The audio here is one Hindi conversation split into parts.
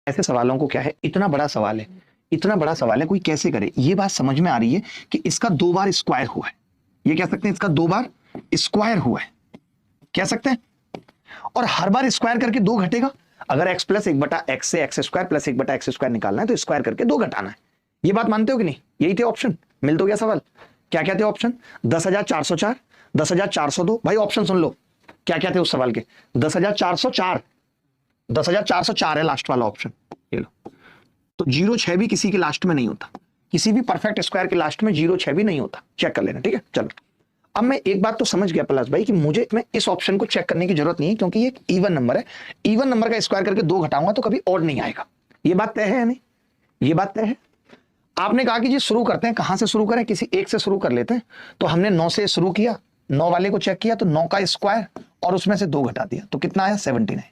ऐसे सवालों को क्या है, इतना बड़ा सवाल है, इतना बड़ा सवाल है, कोई कैसे करे। ये बात समझ में आ रही है कि इसका 2 बार स्क्वायर हुआ है, ये कह सकते हैं इसका 2 बार स्क्वायर हुआ है, कह सकते हैं। और हर बार स्क्वायर करके 2 घटेगा। अगर x प्लस 1/x से x square plus 1/x square निकालना है तो स्क्वायर करके 2 घटाना है। ये बात मानते हो कि नहीं? यही थे ऑप्शन, मिल तो गया सवाल। क्या क्या थे ऑप्शन? 10,404, 10,402। भाई ऑप्शन सुन लो क्या क्या थे उस सवाल के। 10,404, 10,404 है लास्ट वाला ऑप्शन, ये लो। तो 0,6 भी किसी के लास्ट में नहीं होता, किसी भी परफेक्ट स्क्वायर के लास्ट में 0,6 भी नहीं होता, चेक कर लेना, ठीक है। चलो अब मैं एक बात तो समझ गया प्लस भाई कि मुझे मैं इस ऑप्शन को चेक करने की जरूरत नहीं है, क्योंकि ये एक इवन नंबर है। इवन नंबर का स्क्वायर करके 2 घटाऊंगा तो कभी ऑड नहीं आएगा। ये बात तय है या नहीं? ये बात तय है। आपने कहा कि जी शुरू करते हैं, कहां से शुरू करें? किसी एक से शुरू कर लेते हैं। तो हमने 9 से शुरू किया, 9 वाले को चेक किया तो 9 का स्क्वायर और उसमें से 2 घटा दिया तो कितना आया? 79।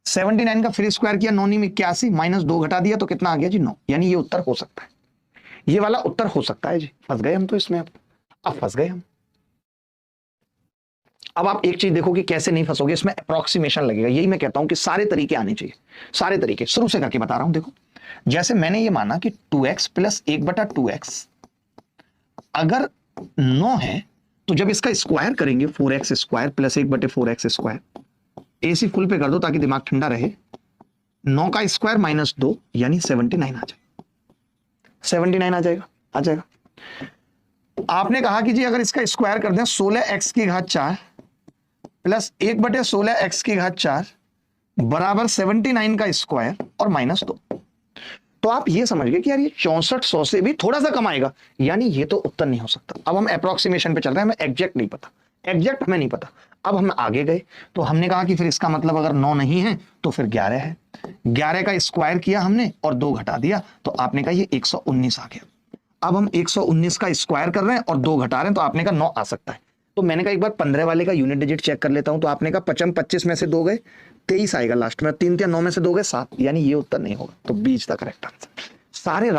79 का फिर स्क्वायर किया, 9 9 81 माइनस 2 घटा दिया तो कितना आ गया जी? 9। यानी ये उत्तर हो सकता है, ये वाला उत्तर हो सकता है जी। फंस गए हम तो इसमें, अब फंस गए हम। अब आप एक चीज देखो कि कैसे नहीं फंसोगे, इसमें अप्रोक्सीमेशन लगेगा। यही मैं कहता हूं कि सारे तरीके आने चाहिए, सारे तरीके शुरू से करके बता रहा हूं। देखो जैसे मैंने ये माना कि 2x प्लस 1/2x अगर 9 है तो जब इसका स्क्वायर करेंगे 4x square plus 1/4x square, AC full पे कर दो ताकि दिमाग ठंडा रहे। 9 का स्क्वायर माइनस 2 यानी 79 आ जाएगा, 79 आ जाएगा, आ जाएगा। आपने कहा कि जी अगर इसका स्क्वायर कर दें 16x की घात 4 प्लस 1/16x की घात 4 बराबर 79 का स्क्वायर और माइनस 2, तो आप ये समझ गए कि यार ये 6400 से भी थोड़ा सा कम आएगा, यानी ये तो उत्तर नहीं हो सकता। अब हम अप्रोक्सीमेशन पे चल रहे हैं, हमें एग्जैक्ट नहीं पता, एग्जैक्ट हमें नहीं पता। अब हम आगे गए तो हमने कहा कि फिर इसका मतलब अगर 9 नहीं है तो फिर 11 है। 11 का स्क्वायर किया हमने और 2 घटा दिया तो आपने कहा ये 119 आ गया। अब हम 119 का स्क्वायर कर रहे हैं और 2 घटा रहे हैं तो आपने कहा 9 आ सकता है। तो मैंने कहा एक बार 15 वाले का यूनिट डिजिट चेक कर लेता हूं, तो आपने कहा 25 में से 2 गए 23 आएगा लास्ट में, 3 या 9 में से 2 गए 7, यानी ये उत्तर नहीं होगा। तो बीच द करेक्ट आंसर। सारे